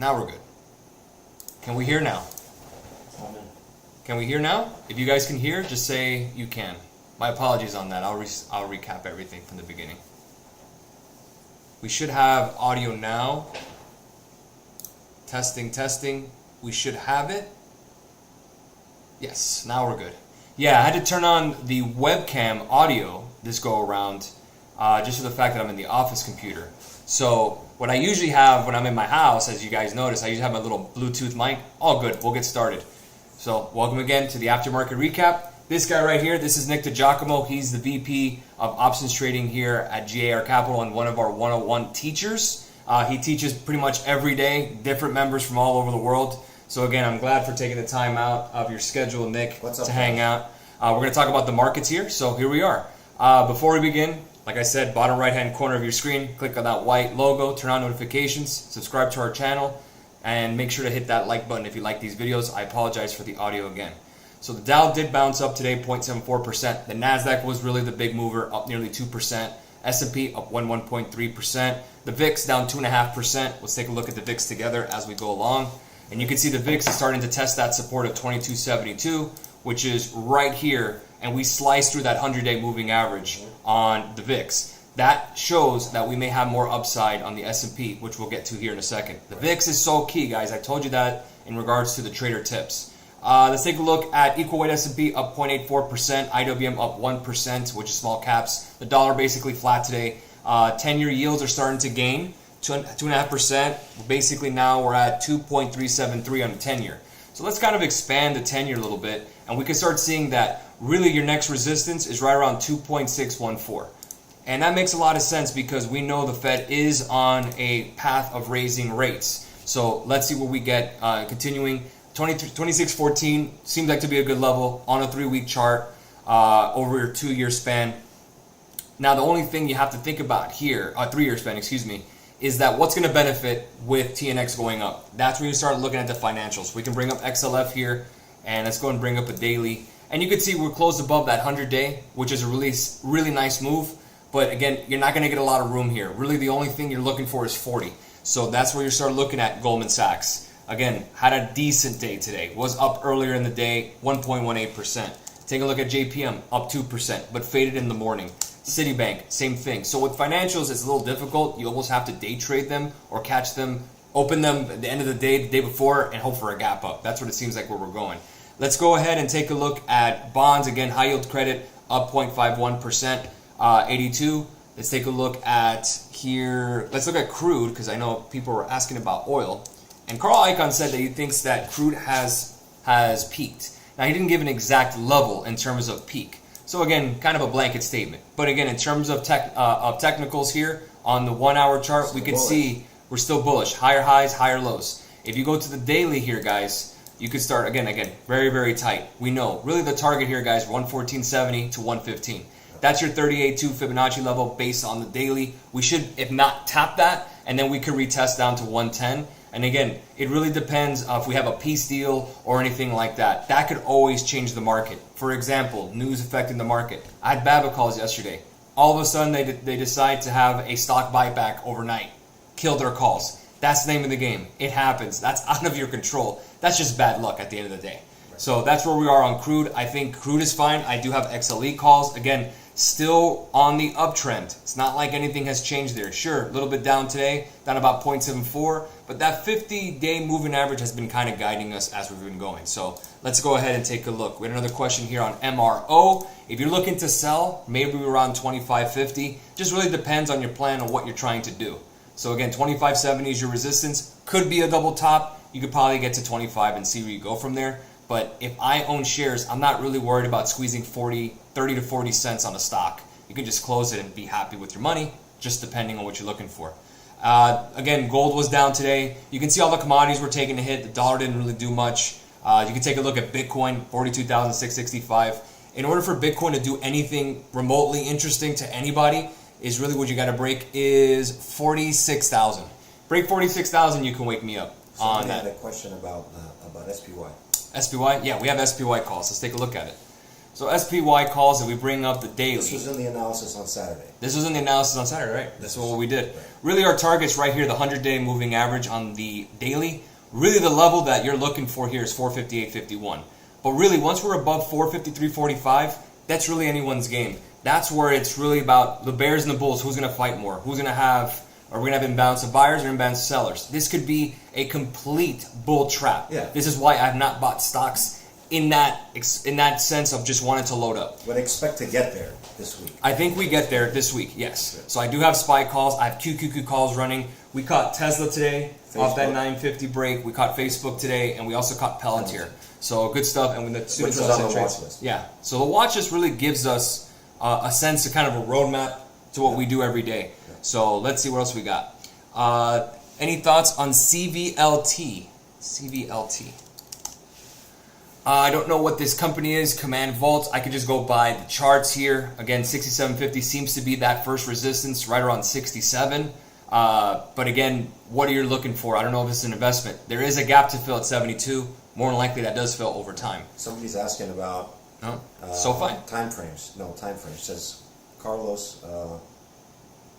Now we're good. Can we hear now? Can we hear now? If you guys can hear, just say you can. My apologies on that. I'll recap everything from the beginning. We should have audio now. Testing, testing. We should have it. Yes, now we're good. Yeah, I had to turn on the webcam audio this go around just for the fact that I'm in the office computer. So what I usually have when I'm in my house, as you guys notice, I usually have my little Bluetooth mic. All good, we'll get started. So welcome again to the aftermarket recap. This guy right here, this is Nick DiGiacomo. He's the VP of Options Trading here at G.A.R Capital and one of our 101 teachers. He teaches pretty much every day, different members from all over the world. So again, I'm glad for taking the time out of your schedule, Nick, to hang out. We're going to talk about the markets here, so here we are. Before we begin, like I said, bottom right-hand corner of your screen, click on that white logo, turn on notifications, subscribe to our channel, and make sure to hit that like button if you like these videos. I apologize for the audio again. So the Dow did bounce up today, 0.74%. The NASDAQ was really the big mover, up nearly 2%. S&P up 1.3%. The VIX down 2.5%. Let's take a look at the VIX together as we go along. And you can see the VIX is starting to test that support of 2272, which is right here. And we sliced through that 100-day moving average on the VIX. That shows that we may have more upside on the S&P, which we'll get to here in a second. The VIX is so key, guys. I told you that in regards to the trader tips. Let's take a look at equal weight S&P up 0.84%, IWM up 1%, which is small caps. The dollar basically flat today. 10-year yields are starting to gain 2.5%. Basically now we're at 2.373 on the 10-year. So let's kind of expand the 10-year a little bit, and we can start seeing that really your next resistance is right around 2.614. And that makes a lot of sense because we know the Fed is on a path of raising rates. So let's see what we get continuing. 2614 seems like to be a good level on a 3-week chart over your 2-year span. Now the only thing you have to think about here, 3-year span, excuse me, is that what's going to benefit with TNX going up. That's when you start looking at the financials. We can bring up XLF here, and let's go and bring up a daily. And you can see we're closed above that 100-day, which is a really nice move. But again, you're not going to get a lot of room here. Really, the only thing you're looking for is 40. So that's where you start looking at Goldman Sachs. Again, had a decent day today. Was up earlier in the day, 1.18%. Take a look at JPM, up 2%, but faded in the morning. Citibank, same thing. So with financials, it's a little difficult. You almost have to day trade them or catch them, open them at the end of the day before, and hope for a gap up. That's what it seems like where we're going. Let's go ahead and take a look at bonds. Again, high yield credit, up 0.51%, 82. Let's take a look at here. Let's look at crude, because I know people were asking about oil. And Carl Icahn said that he thinks that crude has peaked. Now, he didn't give an exact level in terms of peak. So again, kind of a blanket statement. But again, in terms of technicals here on the 1-hour chart, we can see we're still bullish. Higher highs, higher lows. If you go to the daily here, guys, you could start, again, very tight. We know, really the target here, guys, 114.70 to 115. That's your 38.2 Fibonacci level based on the daily. We should, if not, tap that, and then we could retest down to 110. And again, it really depends if we have a peace deal or anything like that. That could always change the market. For example, news affecting the market. I had BABA calls yesterday. All of a sudden, they decide to have a stock buyback overnight. Kill their calls. That's the name of the game. It happens. That's out of your control. That's just bad luck at the end of the day. So that's where we are on crude. I think crude is fine. I do have XLE calls. Again, still on the uptrend. It's not like anything has changed there. Sure, a little bit down today, down about 0.74, but that 50-day moving average has been kind of guiding us as we've been going. So let's go ahead and take a look. We had another question here on MRO. If you're looking to sell, maybe around 25.50. Just really depends on your plan and what you're trying to do. So again, 25.70 is your resistance. Could be a double top. You could probably get to 25 and see where you go from there. But if I own shares, I'm not really worried about squeezing 30 to 40 cents on a stock. You can just close it and be happy with your money, just depending on what you're looking for. Again, gold was down today. You can see all the commodities were taking a hit. The dollar didn't really do much. You can take a look at Bitcoin, 42,665. In order for Bitcoin to do anything remotely interesting to anybody, is really what you got to break is 46,000. Break 46,000, you can wake me up on that. I had a question about SPY. SPY? Yeah, we have SPY calls. Let's take a look at it. So SPY calls, if we bring up the daily. This was in the analysis on Saturday. This was in the analysis on Saturday, right? That's what we did. Right. Really, our target's right here, the 100-day moving average on the daily. Really, the level that you're looking for here is 458.51. But really, once we're above 453.45, that's really anyone's game. That's where it's really about the bears and the bulls. Who's going to fight more? Who's going to have... Are we going to have imbalance of buyers or imbalance of sellers? This could be a complete bull trap. Yeah. This is why I've not bought stocks in that sense of just wanting to load up. But expect to get there this week. I think we get there this week, yes. Good. So I do have SPY calls. I have QQQ calls running. We caught Tesla today off that 950 break. We caught Facebook today, and we also caught Palantir. So good stuff. And when the which was on the watch list. Yeah. So the watch list really gives us a sense of kind of a roadmap to what we do every day. So let's see what else we got. Any thoughts on CVLT? CVLT. I don't know what this company is, Command Vault. I could just go by the charts here. Again, 67.50 seems to be that first resistance right around 67. But again, what are you looking for? I don't know if it's an investment. There is a gap to fill at 72. More than likely that does fill over time. Somebody's asking about so fine. Time frames. No, time frames. It says, Carlos,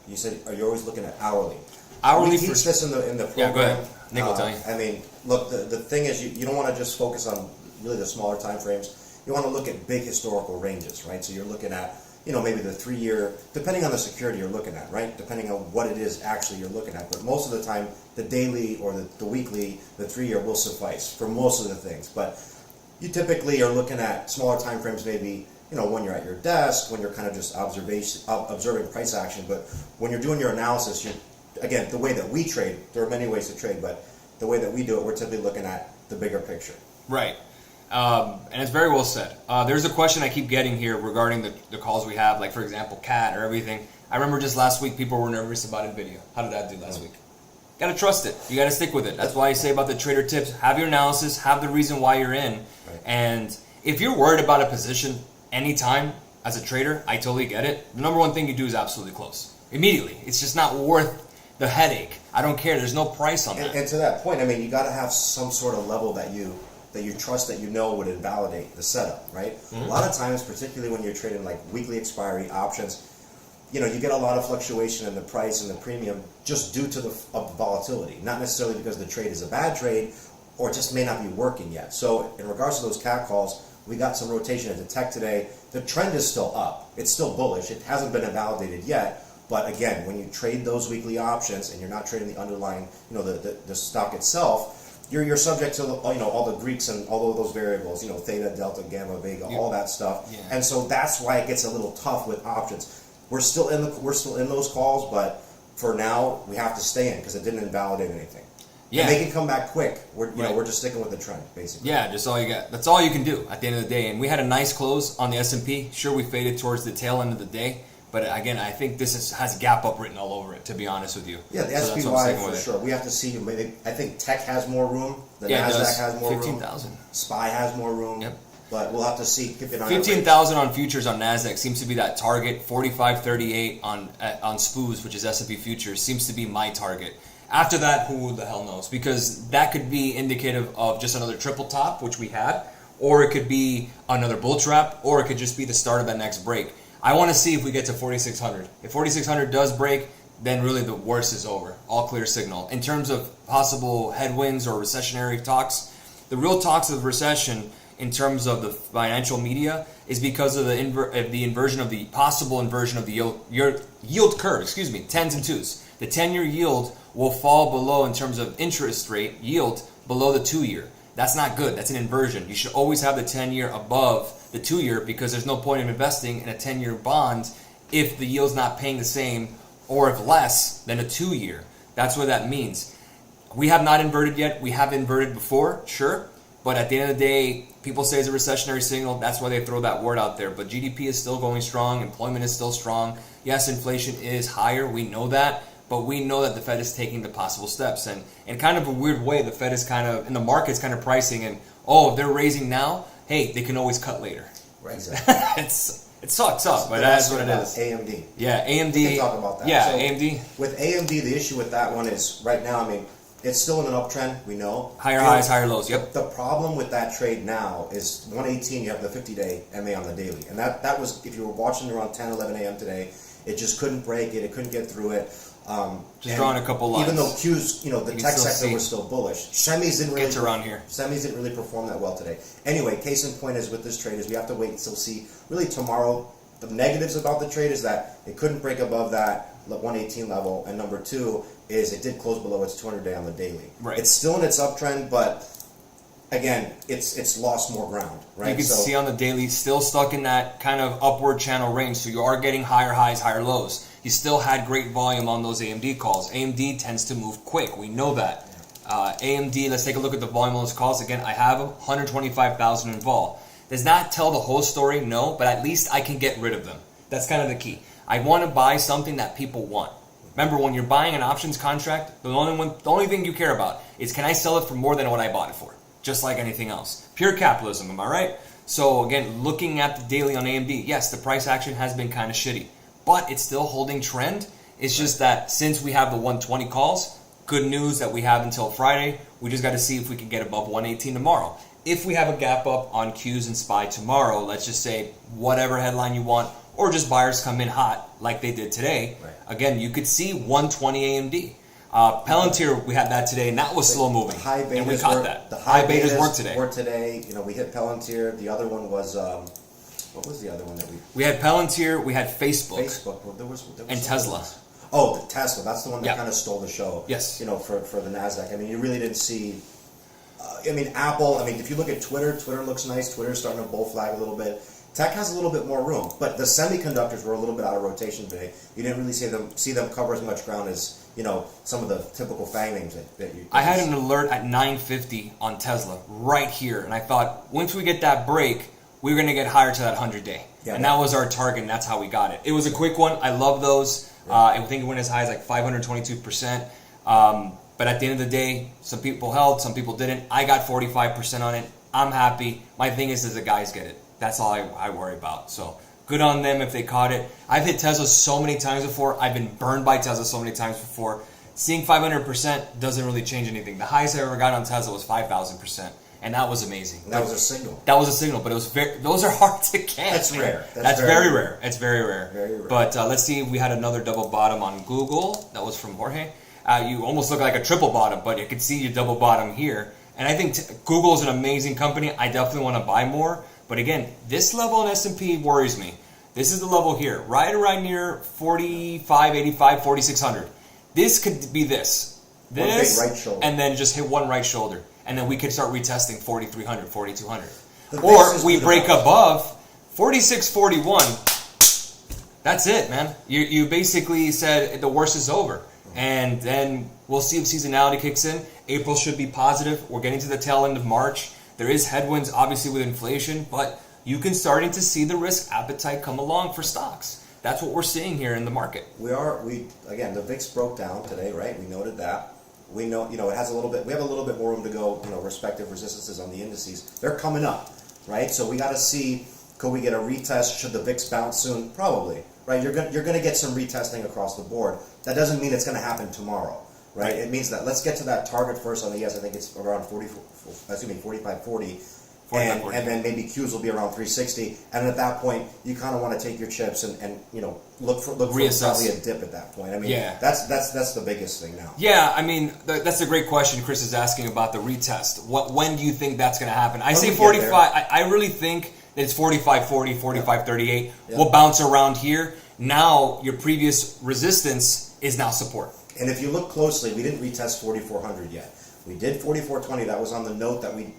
you said, are you always looking at hourly? Hourly. We teach this in the program. Yeah, go ahead. Nick will tell you. I mean, look, the thing is you don't want to just focus on really the smaller time frames. You want to look at big historical ranges, right? So you're looking at, maybe the 3-year, depending on the security you're looking at, right? Depending on what it is actually you're looking at. But most of the time, the daily or the weekly, the 3-year will suffice for most of the things. But you typically are looking at smaller time frames, maybe, when you're at your desk, when you're kind of just observing price action. But when you're doing your analysis, again, the way that we trade, there are many ways to trade, but the way that we do it, we're typically looking at the bigger picture. Right. And it's very well said. There's a question I keep getting here regarding the calls we have, like, for example, CAT or everything. I remember just last week people were nervous about NVIDIA. How did that do last week? Got to trust it. You got to stick with it. That's why I say about the trader tips, have your analysis, have the reason why you're in. Right. And if you're worried about a position anytime as a trader, I totally get it. The number one thing you do is absolutely close. Immediately. It's just not worth the headache. I don't care. There's no price on that. And to that point, I mean, you got to have some sort of level that you trust that would invalidate the setup, right? Mm-hmm. A lot of times, particularly when you're trading like weekly expiry options, you get a lot of fluctuation in the price and the premium just due to the volatility, not necessarily because the trade is a bad trade or it just may not be working yet. So in regards to those CAT calls, we got some rotation into tech today. The trend is still up. It's still bullish. It hasn't been invalidated yet. But again, when you trade those weekly options and you're not trading the underlying, the stock itself, you're subject to all the Greeks and all of those variables, theta, delta, gamma, vega, all that stuff. Yeah. And so that's why it gets a little tough with options. We're still in those calls, but for now we have to stay in because it didn't invalidate anything. Yeah, and they can come back quick. We're just sticking with the trend basically. Yeah, just all you got. That's all you can do at the end of the day. And we had a nice close on the S&P. Sure, we faded towards the tail end of the day. But again, I think this has gap up written all over it, to be honest with you. Yeah, the SPY for sure. We have to see. Maybe I think tech has more room. The NASDAQ has more 15,000. room. SPY has more room. Yep. But we'll have to see. 15,000 on futures on NASDAQ seems to be that target. 45.38 on SPUs, which is S&P futures, seems to be my target. After that, who the hell knows? Because that could be indicative of just another triple top, which we had, or it could be another bull trap, or it could just be the start of that next break. I want to see if we get to 4,600. If 4,600 does break, then really the worst is over. All clear signal. In terms of possible headwinds or recessionary talks, the real talks of recession in terms of the financial media is because of the possible inversion of the yield curve, 10s and 2s. The 10-year yield will fall below in terms of interest rate yield below the 2-year. That's not good. That's an inversion. You should always have the 10-year above the 2-year because there's no point in investing in a 10-year bond if the yield's not paying the same or if less than a 2-year. That's what that means. We have not inverted yet. We have inverted before, sure. But at the end of the day, people say it's a recessionary signal. That's why they throw that word out there. But GDP is still going strong. Employment is still strong. Yes, inflation is higher. We know that. But we know that the Fed is taking the possible steps. And in kind of a weird way, the Fed is kind of, in the market's kind of pricing. And, if they're raising now, hey, they can always cut later. Right, exactly. It sucks up, but that's what it is. AMD. Yeah, AMD. We can talk about that. Yeah, so AMD. With AMD, the issue with that one is right now, I mean, It's still in an uptrend, we know. Higher highs, higher lows, yep. The problem with that trade now is 118, you have the 50-day MA on the daily. And that was, if you were watching around 10, 11 a.m. today, it just couldn't break it, it couldn't get through it. Just drawing a couple lines. Even though Q's, the tech sector was still bullish. Semis didn't really around here. Semis didn't really perform that well today. Anyway, case in point is with this trade is we have to wait until see really tomorrow. The negatives about the trade is that it couldn't break above that 118 level, and number two is it did close below its 200-day on the daily. Right. It's still in its uptrend, but again, it's lost more ground. Right. You can see on the daily still stuck in that kind of upward channel range. So you are getting higher highs, higher lows. You still had great volume on those AMD calls. AMD tends to move quick. We know that. AMD, let's take a look at the volume on those calls. Again, I have 125,000 involved. Does not tell the whole story, no, but at least I can get rid of them. That's kind of the key. I want to buy something that people want. Remember, when you're buying an options contract, the only thing you care about is can I sell it for more than what I bought it for? Just like anything else. Pure capitalism, am I right? So again, looking at the daily on AMD, yes, the price action has been kind of shitty, but it's still holding trend. It's just that since we have the 120 calls, good news that we have until Friday. We just got to see if we can get above 118 tomorrow. If we have a gap up on Qs and SPY tomorrow, let's just say whatever headline you want, or just buyers come in hot like they did today, right. Again, you could see 120 AMD. Palantir, we had that today, and that was slow moving. The high betas and we caught that. The high betas worked today. We hit Palantir. The other one was what was the other one that we? We had Palantir. We had Facebook. Well, there was and Tesla. Else. Oh, the Tesla. That's the one that kind of stole the show. Yes. For the Nasdaq. I mean, you really didn't see. Apple. If you look at Twitter, Twitter looks nice. Twitter's starting to bull flag a little bit. Tech has a little bit more room, but the semiconductors were a little bit out of rotation today. You didn't really see them cover as much ground as some of the typical FANG names that you. I had an alert at 9:50 on Tesla right here, and I thought once we get that break, we were going to get higher to that 100-day, and that was our target, and that's how we got it. It was a quick one. I love those. I think it went as high as like 522%. But at the end of the day, some people held, some people didn't. I got 45% on it. I'm happy. My thing is, does the guys get it? That's all I worry about. So good on them if they caught it. I've hit Tesla so many times before. I've been burned by Tesla so many times before. Seeing 500% doesn't really change anything. The highest I ever got on Tesla was 5,000%, and that was amazing. That was a signal. That was a signal, but it was those are hard to get. That's rare. That's very rare. It's very rare. Very rare. But let's see if we had another double bottom on Google. That was from Jorge. You almost look like a triple bottom, but you can see your double bottom here. And I think Google is an amazing company. I definitely want to buy more. But again, this level in S&P worries me. This is the level here, right near 4585, 4600. This could be this, one big right shoulder, and then just hit one right shoulder, and then we could start retesting 4300, 4200, or we break above 4641. That's it, man. You basically said the worst is over, and then we'll see if seasonality kicks in. April should be positive. We're getting to the tail end of March. There is headwinds, obviously, with inflation, but you can starting to see the risk appetite come along for stocks. That's what we're seeing here in the market. Again, the VIX broke down today, right? We noted that. We know, it has a little bit. We have a little bit more room to go. Respective resistances on the indices. They're coming up, right? So we got to see. Could we get a retest? Should the VIX bounce soon? Probably, right? You're going to get some retesting across the board. That doesn't mean it's going to happen tomorrow. Right, it means that let's get to that target first on the ES. I think it's around 4540, and then maybe Qs will be around 360. And at that point, you kind of want to take your chips and look for probably a dip at that point. That's the biggest thing now. Yeah, that's a great question. Chris is asking about the retest. When do you think that's going to happen? I say 45. I really think that it's 4540, 4538. Yeah. We'll bounce around here. Now your previous resistance is now support. And if you look closely, we didn't retest 4,400 yet. We did 4,420. That was on the note that we,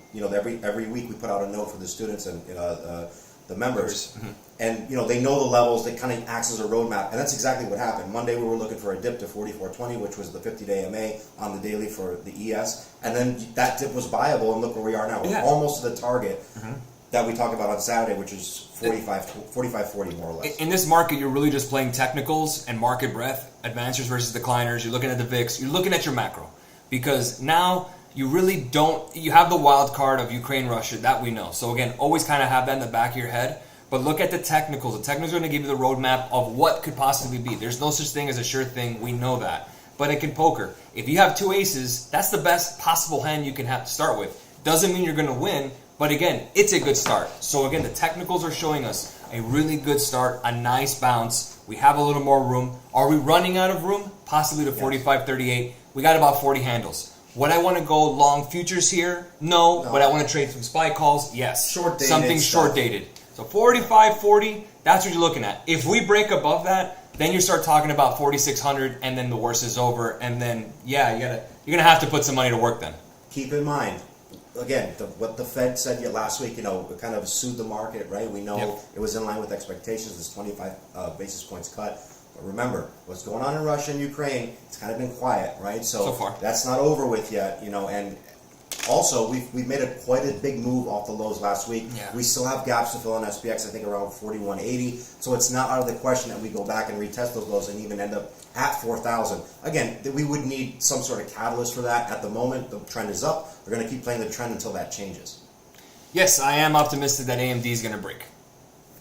every week we put out a note for the students and the members. Mm-hmm. And, they know the levels. That kind of acts as a roadmap. And that's exactly what happened. Monday we were looking for a dip to 4,420, which was the 50-day MA on the daily for the ES. And then that dip was viable, and look where we are now. We're almost to the target. Mm-hmm. That we talked about on Saturday, which is 45.40 more or less. In this market, you're really just playing technicals and market breadth, advancers versus decliners. You're looking at the VIX. You're looking at your macro. Because now you really don't, you have the wild card of Ukraine, Russia, that we know. So again, always kind of have that in the back of your head. But look at the technicals. The technicals are going to give you the roadmap of what could possibly be. There's no such thing as a sure thing. We know that. But in poker, if you have 2 aces, that's the best possible hand you can have to start with. Doesn't mean you're going to win, but again, it's a good start. So again, the technicals are showing us a really good start, a nice bounce. We have a little more room. Are we running out of room? Possibly to 45.38. We got about 40 handles. Would I want to go long futures here? No. Would I want to trade some SPY calls? Yes. Short-dated something stuff. short-dated. So 45, 40, that's what you're looking at. If we break above that, then you start talking about 4,600, and then the worst is over. And then, yeah, you're gonna have to put some money to work then. Keep in mind, again, what the Fed said last week, it kind of soothed the market, right? We know it was in line with expectations, this 25 basis points cut. But remember, what's going on in Russia and Ukraine, it's kind of been quiet, right? So far. That's not over with yet, and also we've made quite a big move off the lows last week. Yeah. We still have gaps to fill in SPX, I think around 4180. So it's not out of the question that we go back and retest those lows and even end up at 4,000. Again, we would need some sort of catalyst for that. At the moment, the trend is up. We're going to keep playing the trend until that changes. Yes, I am optimistic that AMD is going to break.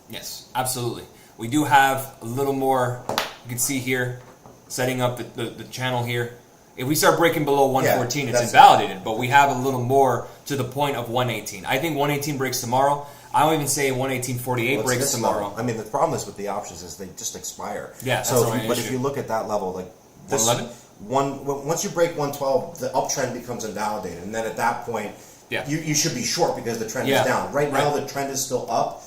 Yes, absolutely. We do have a little more, you can see here, setting up the channel here. If we start breaking below 114, it's invalidated, but we have a little more to the point of 118. I think 118 breaks tomorrow. I don't even say 118.48 breaks tomorrow. Level. I mean, the problem is with the options is they just expire. Yeah, so if you look at that level, like this 111? Once you break 112, the uptrend becomes invalidated, and then at that point, you should be short because the trend is down. Right now, the trend is still up.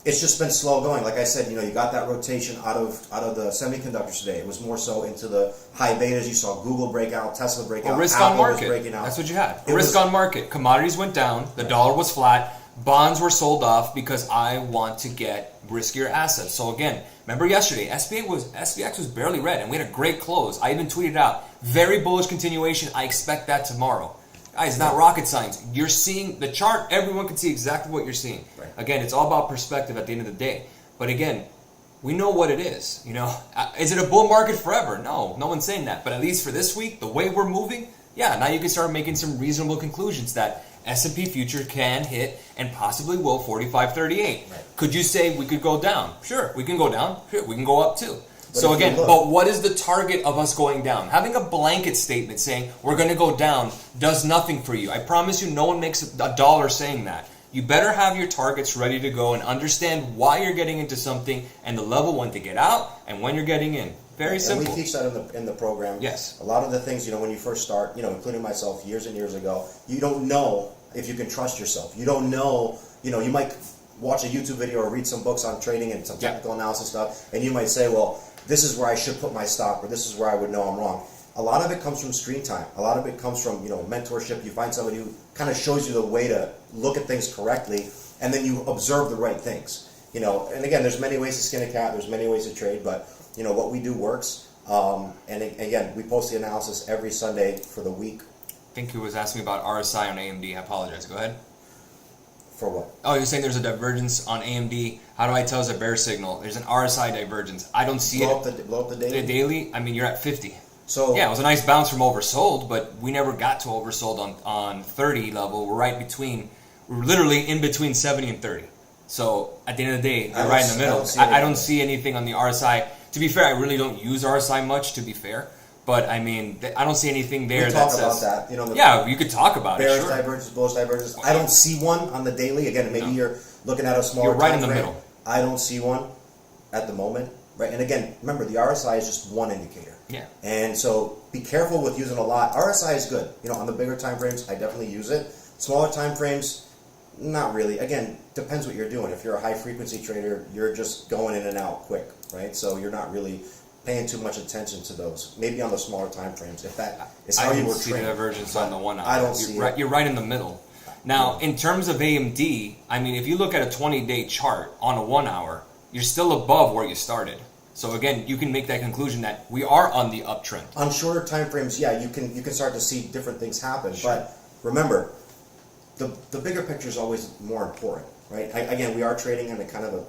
It's just been slow going. Like I said, you got that rotation out of the semiconductors today. It was more so into the high betas. You saw Google break out, Tesla break out, risk Apple on market. was breaking out. That's what you had. Risk on market. Commodities went down. The dollar was flat. Bonds were sold off because I want to get riskier assets. So again, remember yesterday, SPX was barely red, and we had a great close. I even tweeted out, very bullish continuation. I expect that tomorrow. Guys, not rocket science. You're seeing the chart. Everyone can see exactly what you're seeing. Right. Again, it's all about perspective at the end of the day. But again, we know what it is. Is it a bull market forever? No one's saying that. But at least for this week, the way we're moving, now you can start making some reasonable conclusions that S&P future can hit and possibly will 45.38. Right. Could you say we could go down? Sure, we can go down. Sure, we can go up too. But so again, but what is the target of us going down? Having a blanket statement saying we're going to go down does nothing for you. I promise you, no one makes a dollar saying that. You better have your targets ready to go and understand why you're getting into something and the level when to get out and when you're getting in. Very simple. And we teach that in the program. Yes. A lot of the things, when you first start, including myself years and years ago, you don't know if you can trust yourself. You don't know, you might watch a YouTube video or read some books on trading and some technical analysis stuff, and you might say, well, this is where I should put my stop, or this is where I would know I'm wrong. A lot of it comes from screen time. A lot of it comes from, mentorship. You find somebody who kind of shows you the way to look at things correctly, and then you observe the right things. And again, there's many ways to skin a cat. There's many ways to trade, but, what we do works. And again, we post the analysis every Sunday for the week. I think he was asking about RSI on AMD. I apologize. Go ahead. For what? Oh, you're saying there's a divergence on AMD. How do I tell it's a bear signal? There's an RSI divergence. I don't see blow it. Blow up the daily? The daily, I mean, you're at 50. So yeah, it was a nice bounce from oversold, but we never got to oversold on 30 level. We're literally in between 70 and 30. So at the end of the day, they're right in the middle. I don't see anything on the RSI. To be fair, I really don't use RSI much, to be fair. But I mean, I don't see anything there that says. About that, yeah, you could talk about it. Sure. Divergence, bullish divergence. I don't see one on the daily. Again, maybe you're looking at a smaller. You're right in time the frame. middle. I don't see one at the moment, right? And again, remember the RSI is just one indicator. Yeah. And so be careful with using a lot. RSI is good. On the bigger time frames, I definitely use it. Smaller time frames, not really. Again, depends what you're doing. If you're a high frequency trader, you're just going in and out quick, right? So you're not really paying too much attention to those. Maybe on the smaller time frames, if that is how you were I don't see the divergence on the 1 hour. I don't see it. You're right in the middle. Now, in terms of AMD, I mean, if you look at a 20-day chart on a 1 hour, you're still above where you started. So again, you can make that conclusion that we are on the uptrend. On shorter time frames, yeah, you can start to see different things happen. Sure. But remember, the bigger picture is always more important, right? Again, we are trading in a kind of a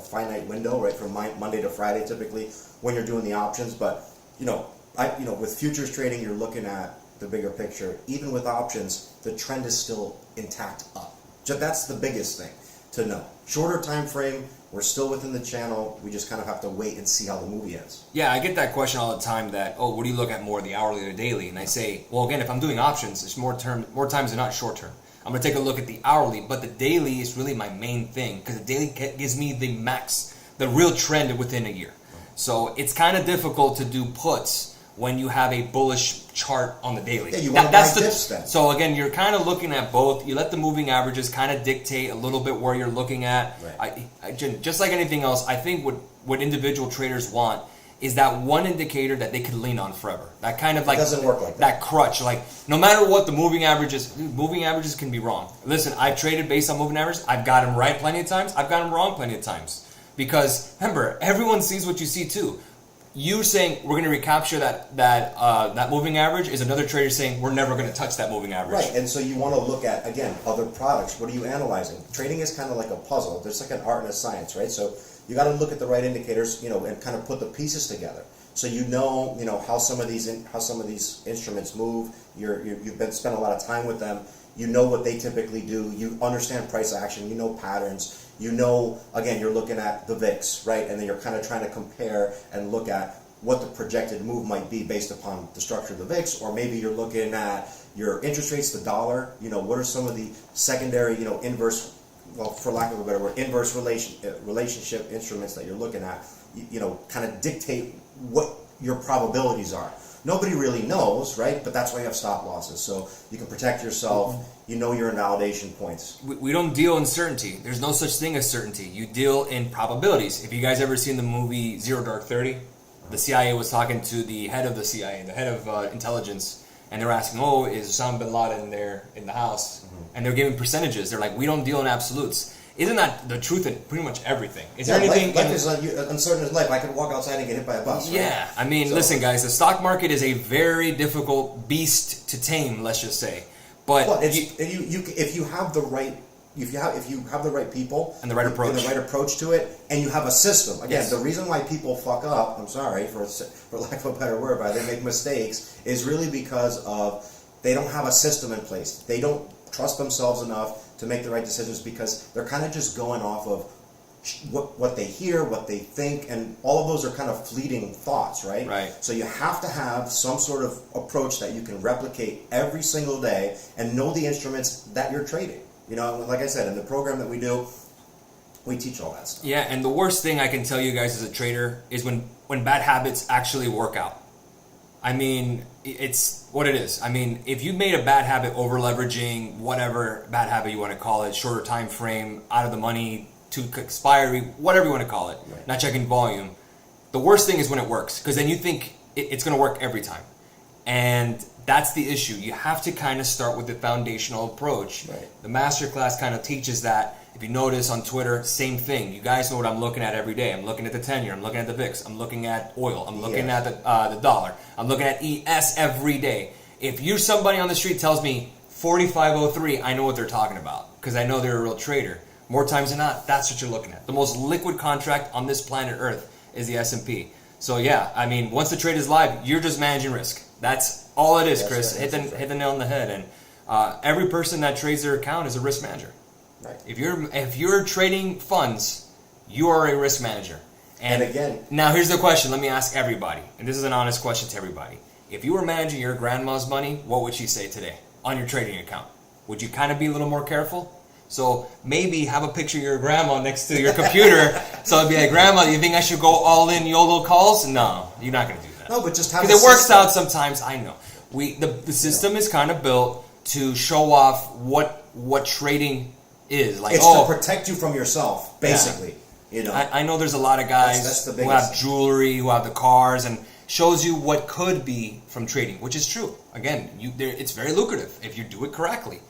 finite window, right, from Monday to Friday typically when you're doing the options. But with futures trading, you're looking at the bigger picture. Even with options, the trend is still intact up. So that's the biggest thing to know. Shorter time frame, We're still within the channel. We just kind of have to wait and see how the movie ends. Yeah, I get that question all the time that, oh, what do you look at more, the hourly or the daily? And I say, well, again, if I'm doing options, it's more times than not short term. I'm going to take a look at the hourly, but the daily is really my main thing because the daily gives me the real trend within a year. So it's kind of difficult to do puts when you have a bullish chart on the daily. Yeah, you want to buy dips then. So again, you're kind of looking at both. You let the moving averages kind of dictate a little bit where you're looking at. Right. Just like anything else, I think what individual traders want is that one indicator that they could lean on forever. That kind of like, it doesn't work like that. That crutch. Like no matter what the moving averages, moving averages can be wrong. Listen, I've traded based on moving averages. I've got them right plenty of times. I've got them wrong plenty of times. Because remember, everyone sees what you see too. You saying we're going to recapture that moving average is another trader saying we're never going to touch that moving average. Right, and so you want to look at, again, other products. What are you analyzing? Trading is kind of like a puzzle. There's like an art and a science, right? So you got to look at the right indicators, and kind of put the pieces together. So you know how some of these instruments move. You've spent a lot of time with them. You know what they typically do. You understand price action. You know patterns. Again, you're looking at the VIX, right? And then you're kind of trying to compare and look at what the projected move might be based upon the structure of the VIX, or maybe you're looking at your interest rates, the dollar. What are some of the secondary, inverse, well, for lack of a better word, inverse relationship instruments that you're looking at, kind of dictate what your probabilities are. Nobody really knows, right? But that's why you have stop losses. So you can protect yourself. You know your invalidation points. We don't deal in certainty. There's no such thing as certainty. You deal in probabilities. If you guys ever seen the movie Zero Dark 30, the CIA was talking to the head of the CIA, the head of intelligence, and they're asking, oh, is Osama bin Laden there in the house? Mm-hmm. And they're giving percentages. They're like, we don't deal in absolutes. Isn't that the truth in pretty much everything? Is there anything? Life is uncertain as life. I could walk outside and get hit by a bus. Yeah, right? Listen, guys. The stock market is a very difficult beast to tame. Let's just say, but if you have the right people and the right approach to it, and you have a system. Again, the reason why people fuck up, I'm sorry for lack of a better word, but they make mistakes, is really because of they don't have a system in place. They don't trust themselves enough to make the right decisions because they're kind of just going off of what they hear, what they think, and all of those are kind of fleeting thoughts, right? Right. So you have to have some sort of approach that you can replicate every single day and know the instruments that you're trading. Like I said, in the program that we do, we teach all that stuff. Yeah, and the worst thing I can tell you guys as a trader is when bad habits actually work out. It's what it is. If you made a bad habit over leveraging, whatever bad habit you want to call it, shorter time frame, out of the money, to expiry, whatever you want to call it, right, not checking volume, the worst thing is when it works, because then you think it's going to work every time. And that's the issue. You have to kind of start with the foundational approach. Right. The masterclass kind of teaches that. If you notice on Twitter, same thing. You guys know what I'm looking at every day. I'm looking at the 10-year. I'm looking at the VIX. I'm looking at oil. I'm looking at the dollar. I'm looking at ES every day. If you're somebody on the street tells me 4503, I know what they're talking about because I know they're a real trader. More times than not, that's what you're looking at. The most liquid contract on this planet Earth is the S&P. So yeah, once the trade is live, you're just managing risk. That's all it is, Chris. Right. Hit the nail on the head. And every person that trades their account is a risk manager. Right. If you're trading funds, you are a risk manager. And again, now here's the question. Let me ask everybody, and this is an honest question to everybody. If you were managing your grandma's money, what would she say today on your trading account? Would you kind of be a little more careful? So maybe have a picture of your grandma next to your computer. So it'd be like, Grandma, you think I should go all in YOLO calls? No, you're not going to do that. No, but just have because it works out sometimes. I know. The system is kind of built to show off what trading is like. It's to protect you from yourself, basically. Yeah. I know there's a lot of guys who have jewelry, who have the cars, and shows you what could be from trading, which is true. Again, it's very lucrative if you do it correctly,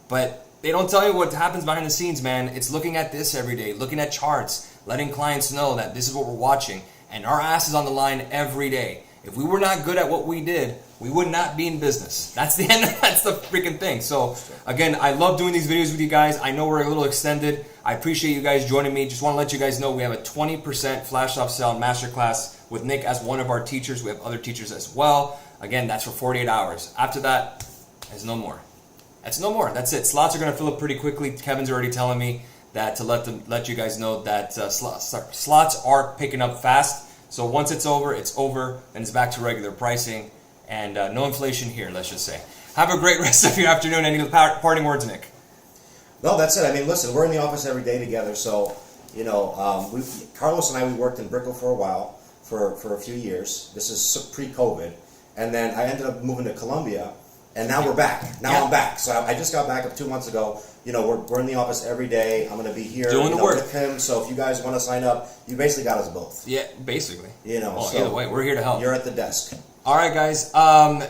but they don't tell you what happens behind the scenes, man. It's looking at this every day, looking at charts, letting clients know that this is what we're watching, and our ass is on the line every day. If we were not good at what we did, we would not be in business. That's the end. That's the freaking thing. So again, I love doing these videos with you guys. I know we're a little extended. I appreciate you guys joining me. Just want to let you guys know we have a 20% flash off sale masterclass with Nick as one of our teachers. We have other teachers as well. Again, that's for 48 hours. After that, there's no more. That's no more. That's it. Slots are going to fill up pretty quickly. Kevin's already telling me that to let you guys know that slots are picking up fast. So once it's over, and it's back to regular pricing, and no inflation here, let's just say. Have a great rest of your afternoon. Any parting words, Nick? No, that's it. I mean, listen, we're in the office every day together, so, you know, Carlos and I, we worked in Brickell for a while, for a few years. This is pre-COVID. And then I ended up moving to Colombia, and now we're back. Now I'm back. So I just got back 2 months ago. You know, we're in the office every day. I'm going to be here doing the work with him. So if you guys want to sign up, you basically got us both. Yeah, basically. You know, well, so either way, we're here to help. You're at the desk. All right, guys.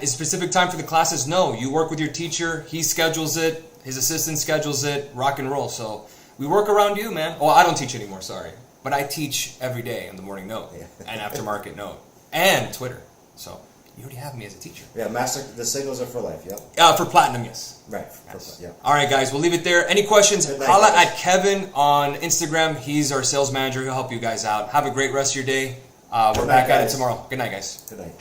Is specific time for the classes? No. You work with your teacher. He schedules it. His assistant schedules it. Rock and roll. So we work around you, man. Well, I don't teach anymore, sorry. But I teach every day on the morning note and aftermarket note and Twitter. So you already have me as a teacher. Yeah, the signals are for life, yep. For platinum, yes. Right. Yes. Yeah. All right, guys. We'll leave it there. Any questions? Holla at Kevin on Instagram. He's our sales manager. He'll help you guys out. Have a great rest of your day. We're back at it tomorrow. Good night, guys. Good night.